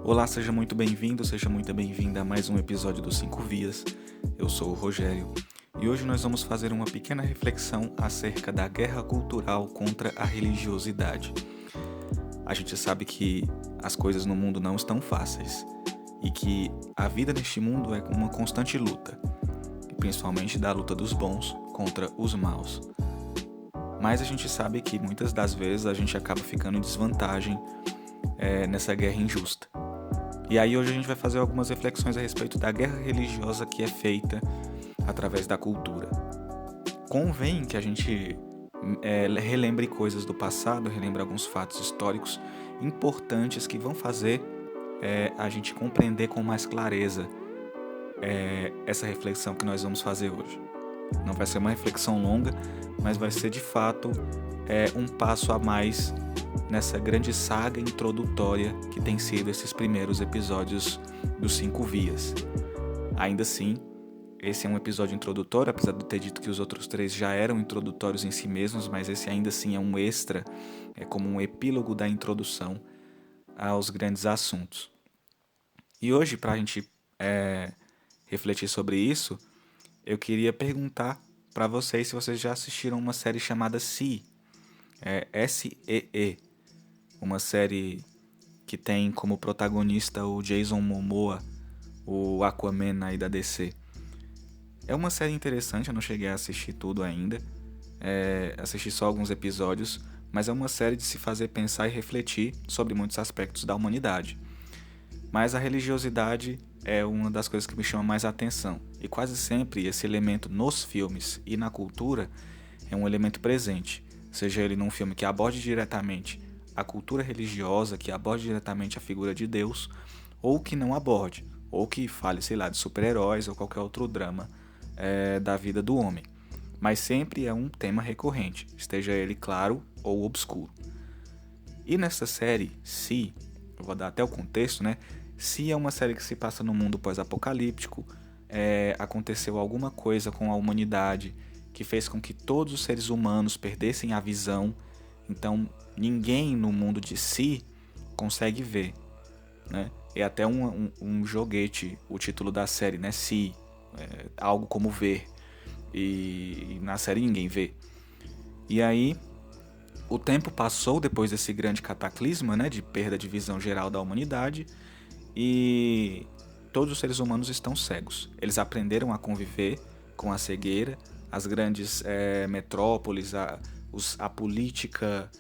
Olá, seja muito bem-vindo, seja muito bem-vinda a mais um episódio do Cinco Vias. Eu sou o Rogério e hoje nós vamos fazer uma pequena reflexão acerca da guerra cultural contra a religiosidade. A gente sabe que as coisas no mundo não estão fáceis e que a vida neste mundo é uma constante luta, principalmente da luta dos bons contra os maus. Mas a gente sabe que muitas das vezes a gente acaba ficando em desvantagem nessa guerra injusta. E aí hoje a gente vai fazer algumas reflexões a respeito da guerra religiosa que é feita através da cultura. Convém que a gente relembre coisas do passado, relembre alguns fatos históricos importantes que vão fazer a gente compreender com mais clareza essa reflexão que nós vamos fazer hoje. Não vai ser uma reflexão longa, mas vai ser de fato um passo a mais nessa grande saga introdutória que tem sido esses primeiros episódios dos Cinco Vias. Ainda assim, esse é um episódio introdutório, apesar de eu ter dito que os outros três já eram introdutórios em si mesmos, mas esse ainda assim é um extra, é como um epílogo da introdução aos grandes assuntos. E hoje, para a gente refletir sobre isso, eu queria perguntar para vocês se vocês já assistiram uma série chamada See, S-E-E, uma série que tem como protagonista o Jason Momoa, o Aquaman aí da DC. É uma série interessante, eu não cheguei a assistir tudo ainda, assisti só alguns episódios, mas é uma série de se fazer pensar e refletir sobre muitos aspectos da humanidade. Mas a religiosidade é uma das coisas que me chama mais a atenção, e quase sempre esse elemento nos filmes e na cultura é um elemento presente, seja ele num filme que aborde diretamente a cultura religiosa, que aborde diretamente a figura de Deus, ou que não aborde, ou que fale, sei lá, de super-heróis ou qualquer outro drama da vida do homem. Mas sempre é um tema recorrente, esteja ele claro ou obscuro. E nessa série, See, eu vou dar até o contexto, né? See é uma série que se passa no mundo pós-apocalíptico, aconteceu alguma coisa com a humanidade que fez com que todos os seres humanos perdessem a visão. Então, ninguém no mundo de Si consegue ver, né? É até um joguete o título da série, né? Si, algo como ver. E na série ninguém vê. E aí, o tempo passou depois desse grande cataclisma, né? De perda de visão geral da humanidade. E todos os seres humanos estão cegos. Eles aprenderam a conviver com a cegueira. As grandes metrópoles, a política,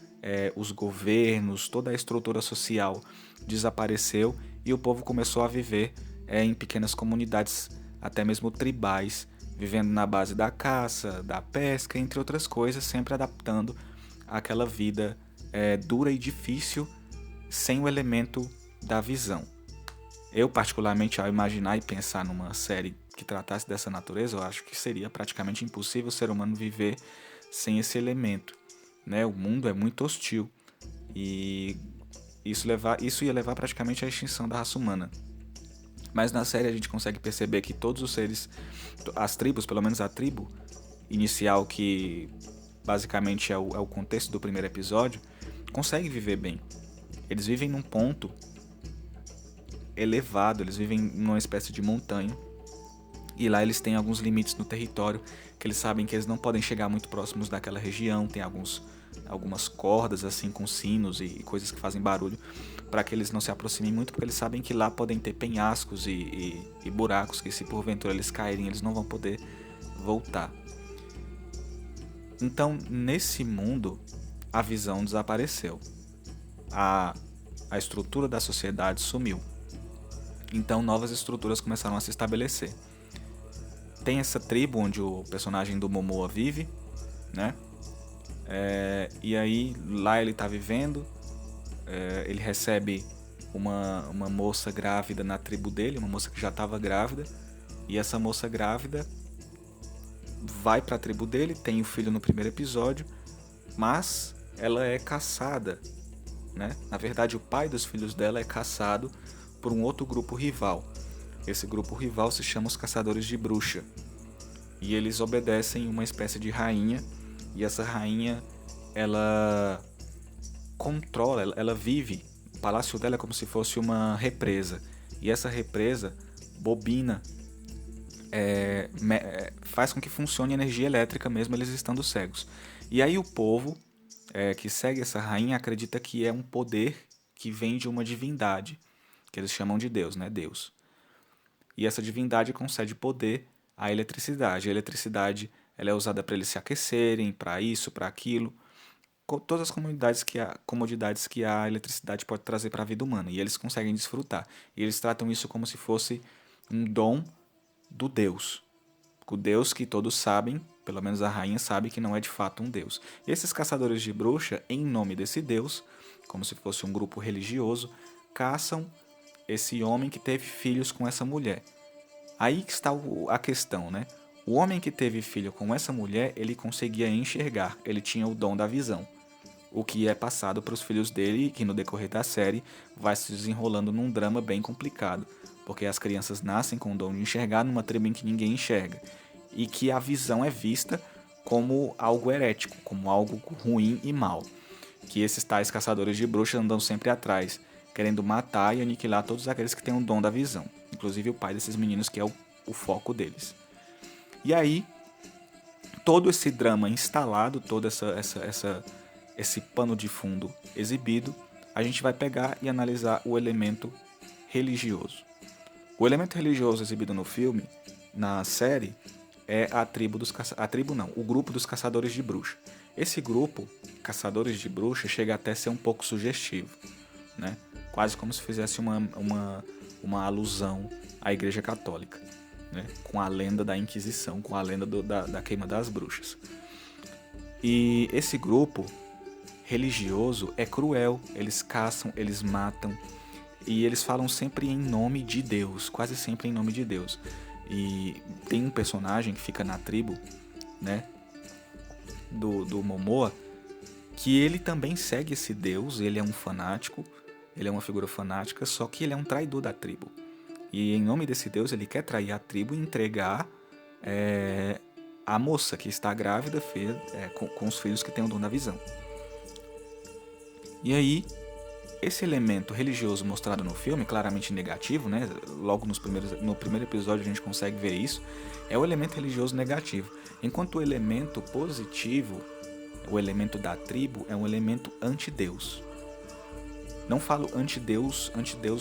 os governos, toda a estrutura social desapareceu e o povo começou a viver em pequenas comunidades, até mesmo tribais, vivendo na base da caça, da pesca, entre outras coisas, sempre adaptando àquela vida dura e difícil, sem o elemento da visão. Eu, particularmente, ao imaginar e pensar numa série que tratasse dessa natureza, eu acho que seria praticamente impossível o ser humano viver sem esse elemento, né? O mundo é muito hostil e isso ia levar praticamente à extinção da raça humana. Mas na série a gente consegue perceber que todos os seres, as tribos, pelo menos a tribo inicial, que basicamente é o contexto do primeiro episódio, consegue viver bem. Eles vivem num ponto elevado, eles vivem numa espécie de montanha, e lá eles têm alguns limites no território, que eles sabem que eles não podem chegar muito próximos daquela região, tem algumas cordas assim com sinos e coisas que fazem barulho, para que eles não se aproximem muito, porque eles sabem que lá podem ter penhascos e buracos, que se porventura eles caírem, eles não vão poder voltar. Então, nesse mundo, a visão desapareceu, a estrutura da sociedade sumiu. Então novas estruturas começaram a se estabelecer. Tem essa tribo onde o personagem do Momoa vive, né? E aí lá ele tá vivendo, ele recebe uma moça grávida na tribo dele, uma moça que já estava grávida, e essa moça grávida vai para a tribo dele, tem o filho no primeiro episódio, mas ela é caçada, né? Na verdade, o pai dos filhos dela é caçado por um outro grupo rival. Esse grupo rival se chama os Caçadores de Bruxa. E eles obedecem uma espécie de rainha, e essa rainha, ela controla, ela vive palácio dela é como se fosse uma represa. E essa represa bobina, faz com que funcione energia elétrica mesmo eles estando cegos. E aí o povo que segue essa rainha acredita que é um poder que vem de uma divindade, que eles chamam de Deus, né? Deus. E essa divindade concede poder à eletricidade. A eletricidade ela é usada para eles se aquecerem, para isso, para aquilo. Todas as comodidades que a eletricidade pode trazer para a vida humana. E eles conseguem desfrutar. E eles tratam isso como se fosse um dom do Deus. O Deus que todos sabem, pelo menos a rainha sabe que não é de fato um Deus. E esses caçadores de bruxa, em nome desse Deus, como se fosse um grupo religioso, caçam esse homem que teve filhos com essa mulher. Aí que está a questão, né? O homem que teve filho com essa mulher, ele conseguia enxergar, ele tinha o dom da visão. O que é passado para os filhos dele, que no decorrer da série vai se desenrolando num drama bem complicado, porque as crianças nascem com o dom de enxergar numa tribo em que ninguém enxerga, e que a visão é vista como algo herético, como algo ruim e mal, que esses tais caçadores de bruxas andam sempre atrás, querendo matar e aniquilar todos aqueles que têm o dom da visão, inclusive o pai desses meninos, que é o foco deles. E aí, todo esse drama instalado, todo esse pano de fundo exibido, a gente vai pegar e analisar o elemento religioso. O elemento religioso exibido no filme, na série, é o grupo dos caçadores de bruxa. Esse grupo, caçadores de bruxa, chega até a ser um pouco sugestivo, né? Quase como se fizesse uma alusão à Igreja Católica, né? Com a lenda da Inquisição, com a lenda da queima das bruxas. E esse grupo religioso é cruel, eles caçam, eles matam, e eles falam sempre em nome de Deus, quase sempre em nome de Deus. E tem um personagem que fica na tribo, né, do Momoa, que ele também segue esse Deus, ele é um fanático, ele é uma figura fanática, só que ele é um traidor da tribo. E em nome desse Deus ele quer trair a tribo e entregar a moça que está grávida com os filhos que têm o dom da visão. E aí, esse elemento religioso mostrado no filme, claramente negativo, né? Logo no primeiro episódio a gente consegue ver isso, é o elemento religioso negativo. Enquanto o elemento positivo, o elemento da tribo, é um elemento anti-Deus. Não falo anti-Deus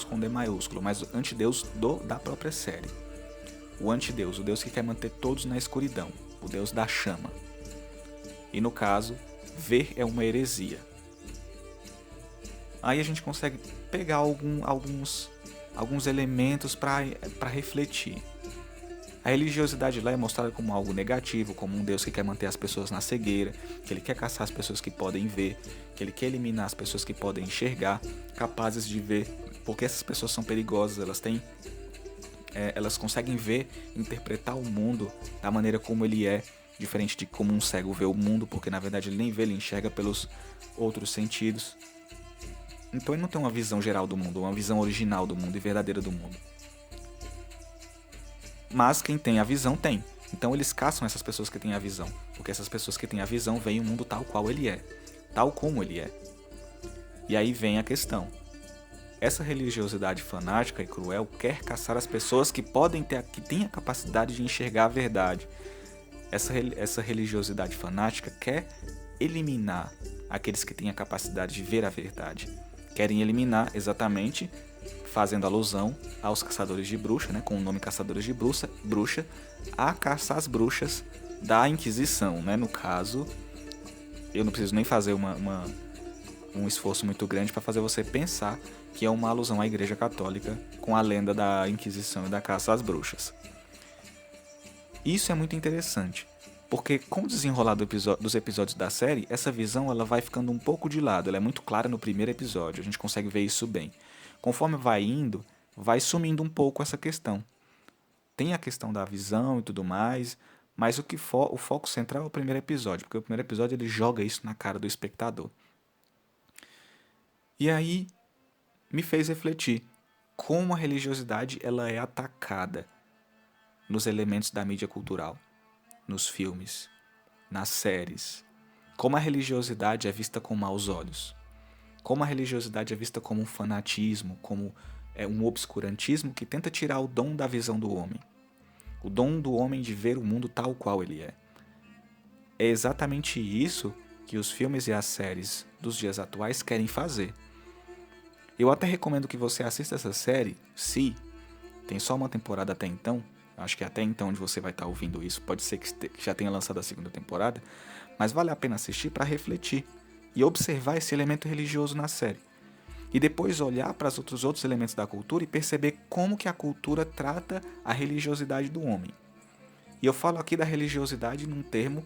com D maiúsculo, mas anti-Deus da própria série. O anti-Deus, o Deus que quer manter todos na escuridão, o Deus da chama. E no caso, ver é uma heresia. Aí a gente consegue pegar alguns elementos para refletir. A religiosidade lá é mostrada como algo negativo, como um Deus que quer manter as pessoas na cegueira, que ele quer caçar as pessoas que podem ver, que ele quer eliminar as pessoas que podem enxergar, capazes de ver, porque essas pessoas são perigosas, elas conseguem ver, interpretar o mundo da maneira como ele é, diferente de como um cego vê o mundo, porque na verdade ele nem vê, ele enxerga pelos outros sentidos. Então ele não tem uma visão geral do mundo, uma visão original do mundo e verdadeira do mundo. Mas quem tem a visão tem. Então eles caçam essas pessoas que têm a visão, porque essas pessoas que têm a visão veem o mundo tal qual ele é, tal como ele é. E aí vem a questão. Essa religiosidade fanática e cruel quer caçar as pessoas que têm a capacidade de enxergar a verdade. Essa religiosidade fanática quer eliminar aqueles que têm a capacidade de ver a verdade. Querem eliminar exatamente, fazendo alusão aos caçadores de bruxa, né, com o nome caçadores de bruxa, a caçar as bruxas da Inquisição, né? No caso, eu não preciso nem fazer um esforço muito grande para fazer você pensar que é uma alusão à Igreja Católica com a lenda da Inquisição e da caça às bruxas. Isso é muito interessante, porque com o desenrolar dos episódios da série, essa visão ela vai ficando um pouco de lado, ela é muito clara no primeiro episódio, a gente consegue ver isso bem. Conforme vai indo, vai sumindo um pouco essa questão. Tem a questão da visão e tudo mais, mas o foco central é o primeiro episódio, porque o primeiro episódio ele joga isso na cara do espectador. E aí me fez refletir como a religiosidade ela é atacada nos elementos da mídia cultural, nos filmes, nas séries. Como a religiosidade é vista com maus olhos. como a religiosidade é vista como um fanatismo, como um obscurantismo que tenta tirar o dom da visão do homem. O dom do homem de ver o mundo tal qual ele é. É exatamente isso que os filmes e as séries dos dias atuais querem fazer. Eu até recomendo que você assista essa série, se tem só uma temporada até então. Acho que até então onde você vai estar ouvindo isso, pode ser que já tenha lançado a segunda temporada, mas vale a pena assistir para refletir e observar esse elemento religioso na série. E depois olhar para os outros elementos da cultura e perceber como que a cultura trata a religiosidade do homem. E eu falo aqui da religiosidade num termo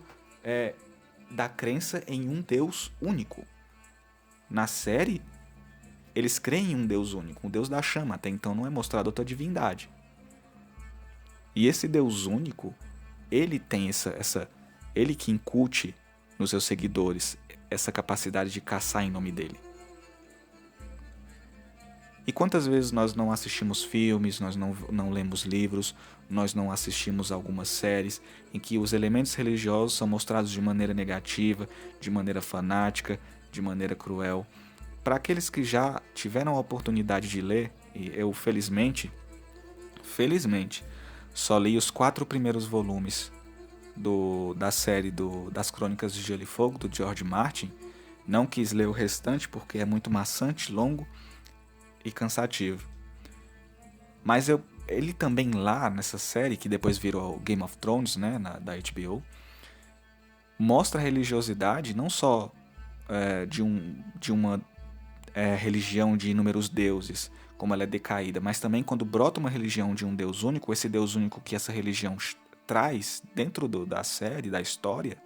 da crença em um Deus único. Na série, eles creem em um Deus único, um Deus da chama, até então não é mostrado outra divindade. E esse Deus único, ele tem ele que incute nos seus seguidores essa capacidade de caçar em nome dele. E quantas vezes nós não assistimos filmes, nós não lemos livros, nós não assistimos algumas séries em que os elementos religiosos são mostrados de maneira negativa, de maneira fanática, de maneira cruel. Para aqueles que já tiveram a oportunidade de ler, e eu felizmente, só li os 4 primeiros volumes da série das Crônicas de Gelo e Fogo, do George Martin. Não quis ler o restante porque é muito maçante, longo e cansativo. Mas ele também lá nessa série, que depois virou Game of Thrones, né, da HBO, mostra a religiosidade não só de uma religião de inúmeros deuses, como ela é decaída, mas também quando brota uma religião de um Deus único, esse Deus único que essa religião traz dentro da série, da história,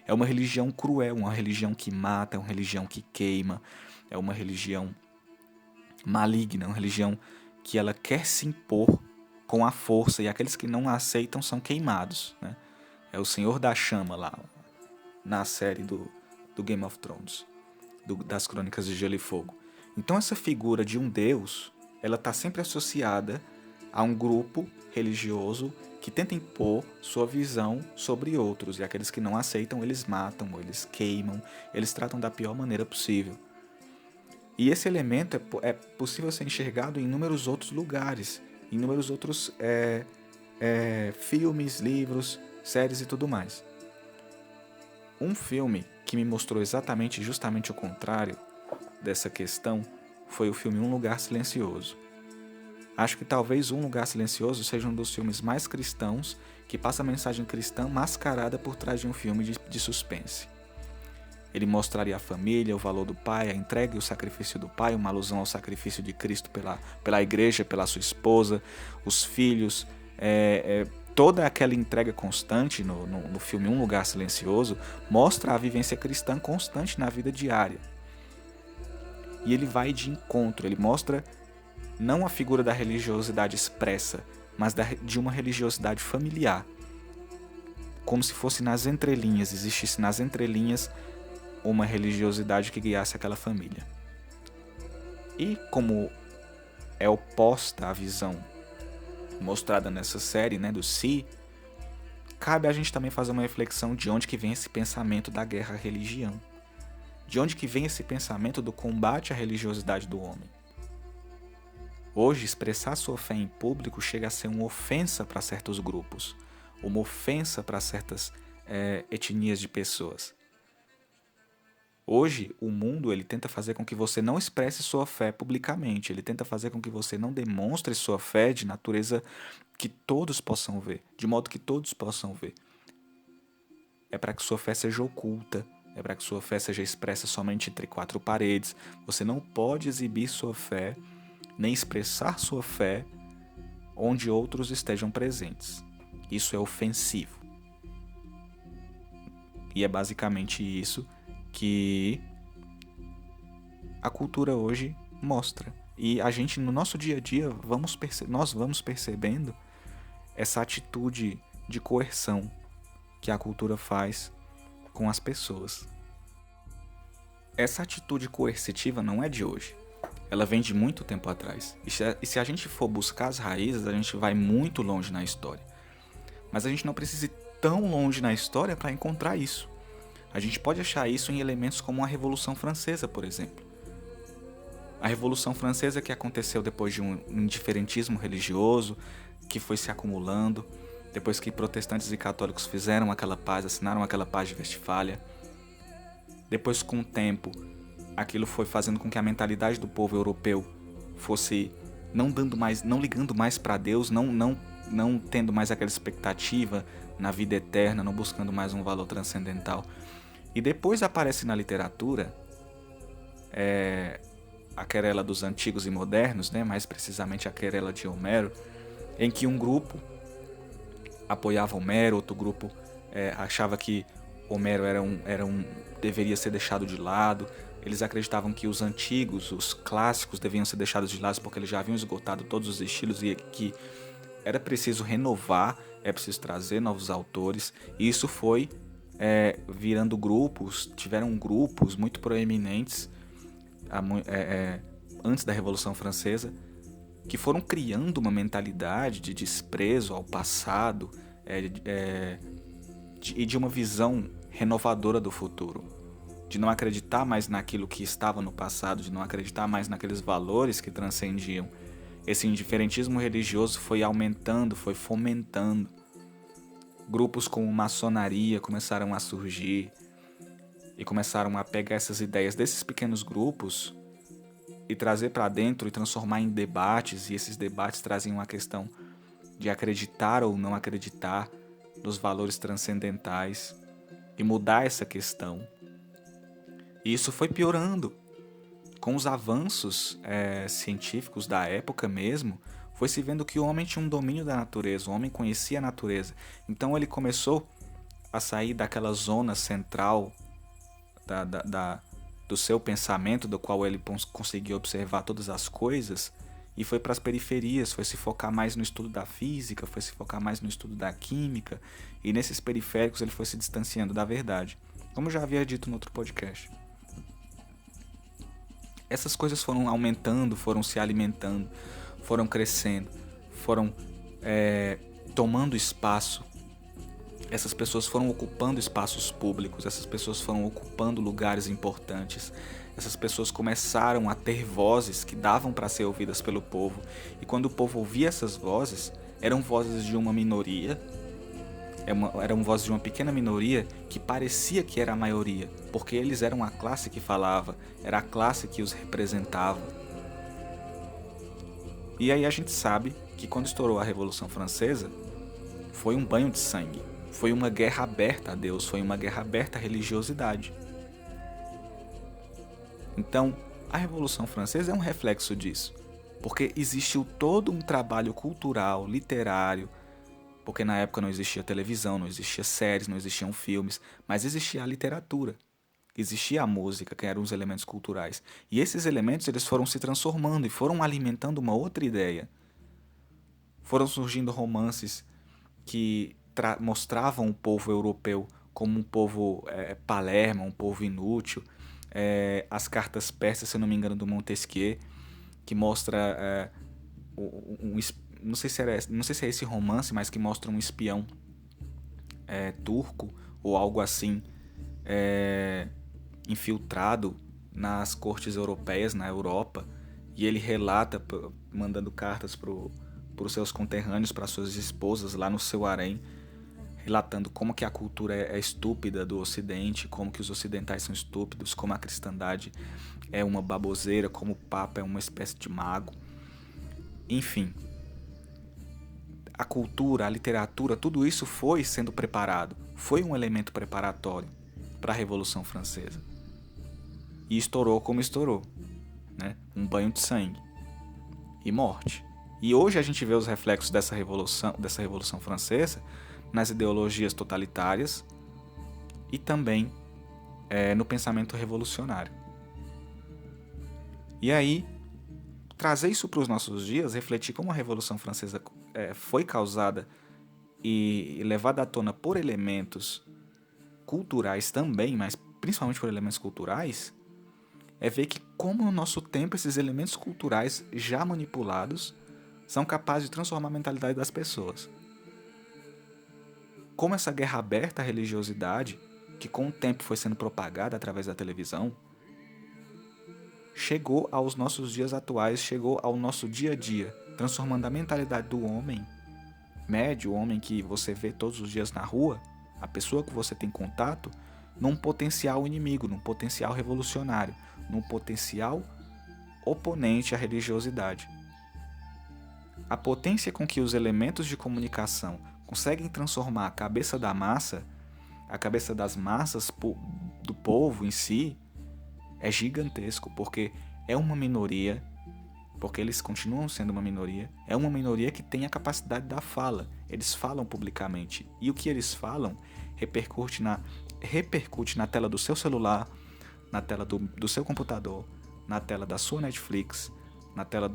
é uma religião cruel, uma religião que mata, uma religião que queima, é uma religião maligna, uma religião que ela quer se impor com a força, e aqueles que não a aceitam são queimados, né? É o Senhor da Chama lá, na série do Game of Thrones, das Crônicas de Gelo e Fogo. Então essa figura de um Deus, ela está sempre associada a um grupo religioso que tenta impor sua visão sobre outros, e aqueles que não aceitam, eles matam, eles queimam, eles tratam da pior maneira possível. E esse elemento é possível ser enxergado em inúmeros outros lugares, em inúmeros outros filmes, livros, séries e tudo mais. Um filme que me mostrou justamente o contrário dessa questão foi o filme Um Lugar Silencioso. Acho que talvez Um Lugar Silencioso seja um dos filmes mais cristãos que passa a mensagem cristã mascarada por trás de um filme de suspense. Ele mostraria a família, o valor do pai, a entrega e o sacrifício do pai, uma alusão ao sacrifício de Cristo pela igreja, pela sua esposa, os filhos, toda aquela entrega constante no filme Um Lugar Silencioso mostra a vivência cristã constante na vida diária. E ele vai de encontro, ele mostra não a figura da religiosidade expressa, mas de uma religiosidade familiar. Como se fosse nas entrelinhas, existisse nas entrelinhas uma religiosidade que guiasse aquela família. E como é oposta à visão mostrada nessa série, né, do Si, cabe a gente também fazer uma reflexão de onde que vem esse pensamento da guerra à religião. De onde que vem esse pensamento do combate à religiosidade do homem. Hoje, expressar sua fé em público chega a ser uma ofensa para certos grupos, uma ofensa para certas etnias de pessoas. Hoje, o mundo ele tenta fazer com que você não expresse sua fé publicamente, ele tenta fazer com que você não demonstre sua fé de natureza que todos possam ver, de modo que todos possam ver. É para que sua fé seja oculta, é para que sua fé seja expressa somente entre 4 paredes. Você não pode exibir sua fé, nem expressar sua fé onde outros estejam presentes. Isso é ofensivo. E é basicamente isso que a cultura hoje mostra. E a gente, no nosso dia a dia, nós vamos percebendo essa atitude de coerção que a cultura faz com as pessoas. Essa atitude coercitiva não é de hoje. Ela vem de muito tempo atrás. E se a gente for buscar as raízes, a gente vai muito longe na história. Mas a gente não precisa ir tão longe na história para encontrar isso. A gente pode achar isso em elementos como a Revolução Francesa, por exemplo. A Revolução Francesa, que aconteceu depois de um indiferentismo religioso que foi se acumulando, depois que protestantes e católicos fizeram aquela paz, assinaram aquela paz de Westfália. Depois, com o tempo, aquilo foi fazendo com que a mentalidade do povo europeu fosse não ligando mais para Deus, não tendo mais aquela expectativa na vida eterna, não buscando mais um valor transcendental. E depois aparece na literatura a querela dos antigos e modernos, né? Mais precisamente a querela de Homero, em que um grupo apoiava Homero, outro grupo achava que Homero deveria ser deixado de lado. Eles acreditavam que os antigos, os clássicos, deviam ser deixados de lado porque eles já haviam esgotado todos os estilos e que era preciso renovar, é preciso trazer novos autores. E isso foi virando grupos, tiveram grupos muito proeminentes antes da Revolução Francesa, que foram criando uma mentalidade de desprezo ao passado e de uma visão renovadora do futuro, de não acreditar mais naquilo que estava no passado, de não acreditar mais naqueles valores que transcendiam. Esse indiferentismo religioso foi aumentando, foi fomentando. Grupos como maçonaria começaram a surgir e começaram a pegar essas ideias desses pequenos grupos e trazer para dentro e transformar em debates, e esses debates traziam a questão de acreditar ou não acreditar nos valores transcendentais e mudar essa questão. E isso foi piorando. Com os avanços científicos da época mesmo, foi se vendo que o homem tinha um domínio da natureza, o homem conhecia a natureza. Então ele começou a sair daquela zona central do seu pensamento, do qual ele conseguia observar todas as coisas, e foi para as periferias, foi se focar mais no estudo da física, foi se focar mais no estudo da química, e nesses periféricos ele foi se distanciando da verdade, como eu já havia dito no outro podcast. Essas coisas foram aumentando, foram se alimentando, foram crescendo, foram tomando espaço. Essas pessoas foram ocupando espaços públicos, essas pessoas foram ocupando lugares importantes. Essas pessoas começaram a ter vozes que davam para ser ouvidas pelo povo. E quando o povo ouvia essas vozes, eram vozes de uma minoria, eram vozes de uma pequena minoria que parecia que era a maioria, porque eles eram a classe que falava, era a classe que os representava. E aí a gente sabe que quando estourou a Revolução Francesa, foi um banho de sangue, foi uma guerra aberta a Deus, foi uma guerra aberta à religiosidade. Então, a Revolução Francesa é um reflexo disso, porque existiu todo um trabalho cultural, literário, porque na época não existia televisão, não existia séries, não existiam filmes, mas existia a literatura, existia a música, que eram os elementos culturais. E esses elementos eles foram se transformando e foram alimentando uma outra ideia. Foram surgindo romances que mostravam o povo europeu como um povo palermo, um povo inútil. As cartas persas, se eu não me engano, do Montesquieu, que mostra não sei se é esse romance, mas que mostra um espião turco ou algo assim infiltrado nas cortes europeias, na Europa, e ele relata, mandando cartas para os seus conterrâneos, para suas esposas lá no seu harém, relatando como que a cultura é estúpida do Ocidente, como que os ocidentais são estúpidos, como a cristandade é uma baboseira, como o Papa é uma espécie de mago. Enfim, a cultura, a literatura, tudo isso foi sendo preparado, foi um elemento preparatório para a Revolução Francesa. E estourou como estourou, né? Um banho de sangue e morte. E hoje a gente vê os reflexos dessa revolução francesa nas ideologias totalitárias e também no pensamento revolucionário. E aí, trazer isso para os nossos dias, refletir como a Revolução Francesa foi causada e levada à tona por elementos culturais também, mas principalmente por elementos culturais, é ver que como no nosso tempo esses elementos culturais já manipulados são capazes de transformar a mentalidade das pessoas. Como essa guerra aberta à religiosidade, que com o tempo foi sendo propagada através da televisão, chegou aos nossos dias atuais, chegou ao nosso dia a dia, transformando a mentalidade do homem médio, o homem que você vê todos os dias na rua, a pessoa que você tem contato, num potencial inimigo, num potencial revolucionário, num potencial oponente à religiosidade. A potência com que os elementos de comunicação conseguem transformar a cabeça da massa, a cabeça das massas do povo em si, é gigantesco, porque é uma minoria, porque eles continuam sendo uma minoria que tem a capacidade da fala. Eles falam publicamente, e o que eles falam repercute na tela do seu celular, na tela do seu computador, na tela da sua Netflix, na tela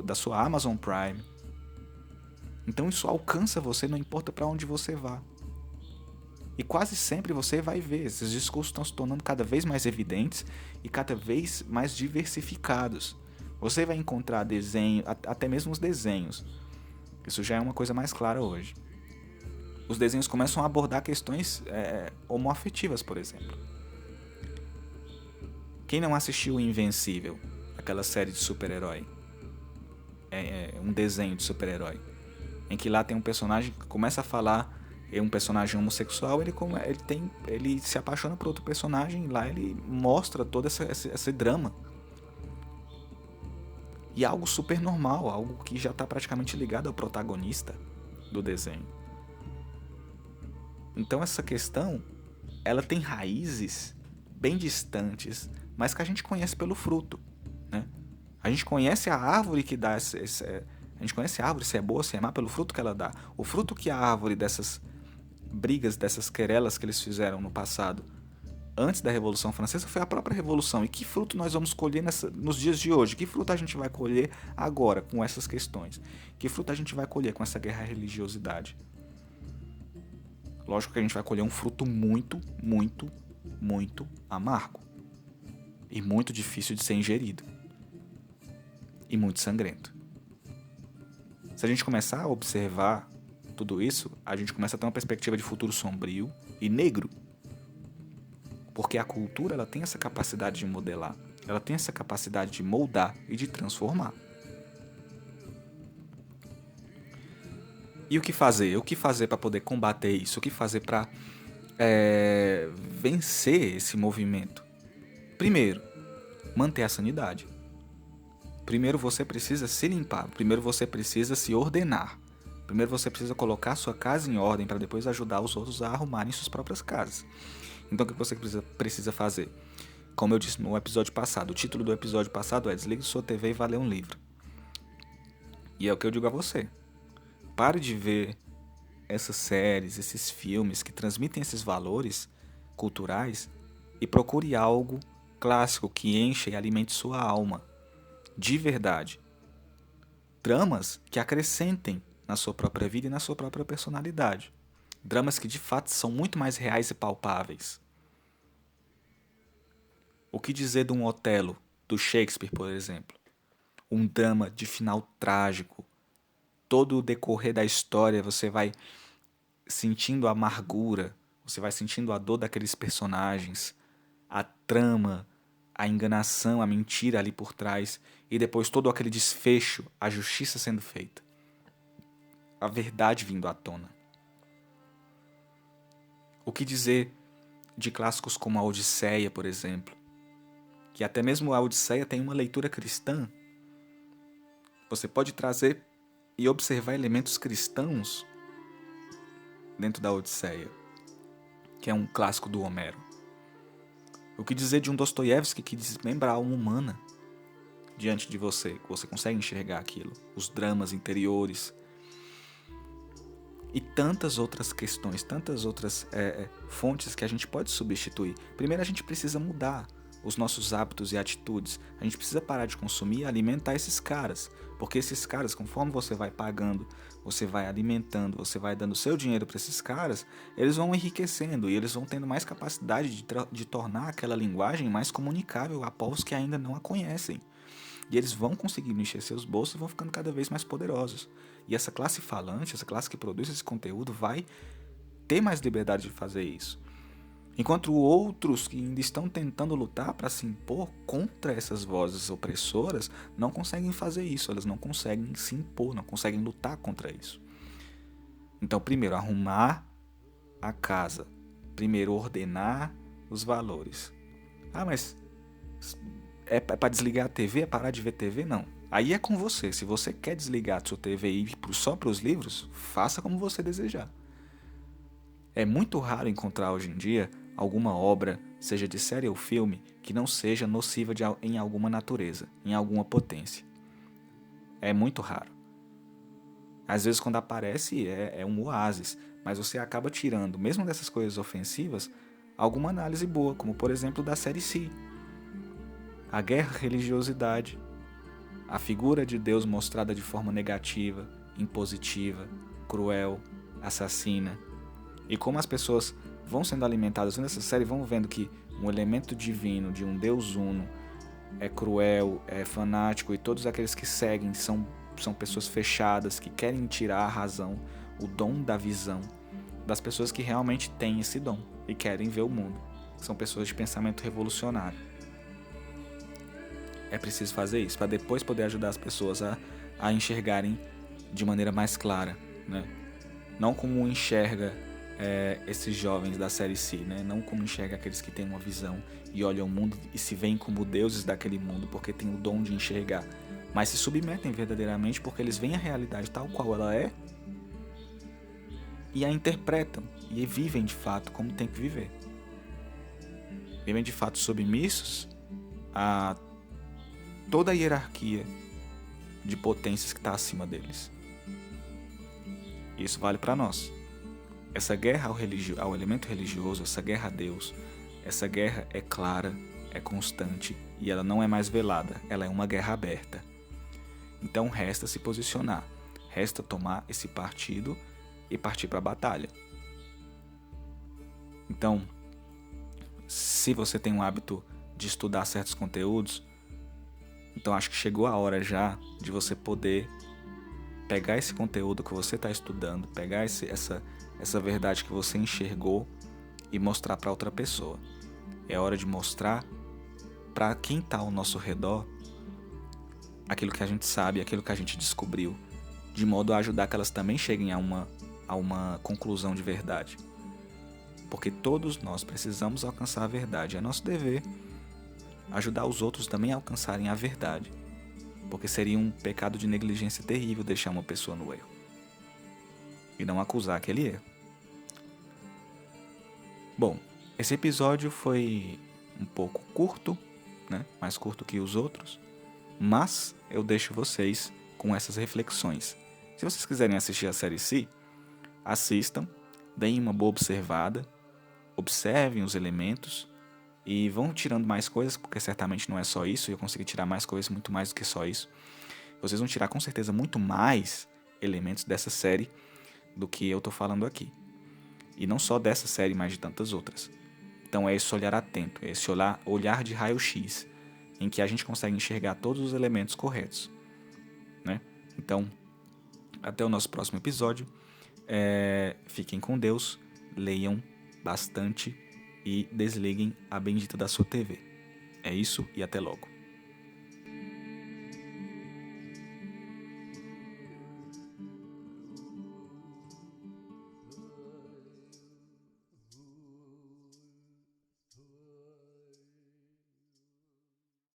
da sua Amazon Prime. Então isso alcança você, não importa para onde você vá. E quase sempre você vai ver, esses discursos estão se tornando cada vez mais evidentes e cada vez mais diversificados. Você vai encontrar desenho, até mesmo os desenhos. Isso já é uma coisa mais clara hoje. Os desenhos começam a abordar questões homoafetivas, por exemplo. Quem não assistiu Invencível, aquela série de super-herói? Um desenho de super-herói. Em que lá tem um personagem que começa a falar, é um personagem homossexual, ele se apaixona por outro personagem, e lá ele mostra todo esse drama. E é algo super normal, algo que já está praticamente ligado ao protagonista do desenho. Então essa questão, ela tem raízes bem distantes, mas que a gente conhece pelo fruto, né? A gente conhece a árvore que dá a gente conhece a árvore, se é boa, se é má, pelo fruto que ela dá. O fruto que a árvore dessas brigas, dessas querelas que eles fizeram no passado, antes da Revolução Francesa, foi a própria Revolução. E que fruto nós vamos colher nos dias de hoje? Que fruto a gente vai colher agora com essas questões? Que fruto a gente vai colher com essa guerra à religiosidade? Lógico que a gente vai colher um fruto muito, muito, muito amargo. E muito difícil de ser ingerido. E muito sangrento. Se a gente começar a observar tudo isso, a gente começa a ter uma perspectiva de futuro sombrio e negro. Porque a cultura, ela tem essa capacidade de modelar, ela tem essa capacidade de moldar e de transformar. E o que fazer? O que fazer para poder combater isso? O que fazer para vencer esse movimento? Primeiro, manter a sanidade. Primeiro você precisa se limpar. Primeiro você precisa se ordenar. Primeiro você precisa colocar sua casa em ordem para depois ajudar os outros a arrumarem suas próprias casas. Então o que você precisa fazer? Como eu disse no episódio passado, o título do episódio passado é Desligue sua TV e vá ler um livro. E é o que eu digo a você. Pare de ver essas séries, esses filmes que transmitem esses valores culturais e procure algo clássico que encha e alimente sua alma. De verdade. Dramas que acrescentem na sua própria vida e na sua própria personalidade. Dramas que de fato são muito mais reais e palpáveis. O que dizer de um Otelo, do Shakespeare, por exemplo? Um drama de final trágico. Todo o decorrer da história você vai sentindo a amargura, você vai sentindo a dor daqueles personagens, a trama, a enganação, a mentira ali por trás, e depois todo aquele desfecho, a justiça sendo feita. A verdade vindo à tona. O que dizer de clássicos como a Odisseia, por exemplo? Que até mesmo a Odisseia tem uma leitura cristã. Você pode trazer e observar elementos cristãos dentro da Odisseia, que é um clássico do Homero. O que dizer de um Dostoiévski que desmembra a alma humana diante de você, que você consegue enxergar aquilo, os dramas interiores e tantas outras questões, tantas outras fontes que a gente pode substituir. Primeiro a gente precisa mudar os nossos hábitos e atitudes. A gente precisa parar de consumir e alimentar esses caras, porque esses caras, conforme você vai pagando, você vai alimentando, você vai dando seu dinheiro para esses caras, eles vão enriquecendo e eles vão tendo mais capacidade de tornar aquela linguagem mais comunicável a povos que ainda não a conhecem. E eles vão conseguindo encher seus bolsos e vão ficando cada vez mais poderosos. E essa classe falante, essa classe que produz esse conteúdo vai ter mais liberdade de fazer isso. Enquanto outros que ainda estão tentando lutar para se impor contra essas vozes opressoras não conseguem fazer isso, elas não conseguem se impor, não conseguem lutar contra isso. Então, primeiro, arrumar a casa. Primeiro, ordenar os valores. Ah, mas é para desligar a TV? É parar de ver TV? Não. Aí é com você. Se você quer desligar a sua TV e ir só para os livros, faça como você desejar. É muito raro encontrar hoje em dia alguma obra, seja de série ou filme, que não seja nociva em alguma natureza, em alguma potência. É muito raro. Às vezes quando aparece é um oásis, mas você acaba tirando, mesmo dessas coisas ofensivas, alguma análise boa, como por exemplo da série Si. A guerra, religiosidade, a figura de Deus mostrada de forma negativa, impositiva, cruel, assassina. E como as pessoas vão sendo alimentadas nessa série, vão vendo que um elemento divino de um Deus uno é cruel, é fanático, e todos aqueles que seguem são pessoas fechadas, que querem tirar a razão, o dom da visão, das pessoas que realmente têm esse dom e querem ver o mundo. São pessoas de pensamento revolucionário. É preciso fazer isso para depois poder ajudar as pessoas a enxergarem de maneira mais clara, né? Não como enxerga esses jovens da série Si, né? Não como enxerga aqueles que têm uma visão e olham o mundo e se veem como deuses daquele mundo porque têm o dom de enxergar, mas se submetem verdadeiramente porque eles veem a realidade tal qual ela é e a interpretam e vivem de fato como tem que viver. Vivem de fato submissos a toda a hierarquia de potências que está acima deles. Isso vale para nós. Essa guerra ao elemento religioso, essa guerra a Deus, essa guerra é clara, é constante e ela não é mais velada, ela é uma guerra aberta. Então resta se posicionar, resta tomar esse partido e partir para a batalha. Então, se você tem um hábito de estudar certos conteúdos, então acho que chegou a hora já de você poder pegar esse conteúdo que você está estudando, pegar essa verdade que você enxergou e mostrar para outra pessoa. É hora de mostrar para quem está ao nosso redor aquilo que a gente sabe, aquilo que a gente descobriu, de modo a ajudar que elas também cheguem a uma conclusão de verdade. Porque todos nós precisamos alcançar a verdade. É nosso dever ajudar os outros também a alcançarem a verdade. Porque seria um pecado de negligência terrível deixar uma pessoa no erro e não acusar aquele erro. Bom, esse episódio foi um pouco curto, né? Mais curto que os outros, mas eu deixo vocês com essas reflexões. Se vocês quiserem assistir a série Si, assistam, deem uma boa observada, observem os elementos e vão tirando mais coisas, porque certamente não é só isso, e eu consegui tirar mais coisas, muito mais do que só isso. Vocês vão tirar com certeza muito mais elementos dessa série do que eu tô falando aqui. E não só dessa série, mas de tantas outras. Então é esse olhar atento, é esse olhar de raio-x, em que a gente consegue enxergar todos os elementos corretos, né? Então, até o nosso próximo episódio. Fiquem com Deus, leiam bastante e desliguem a bendita da sua TV. É isso e até logo.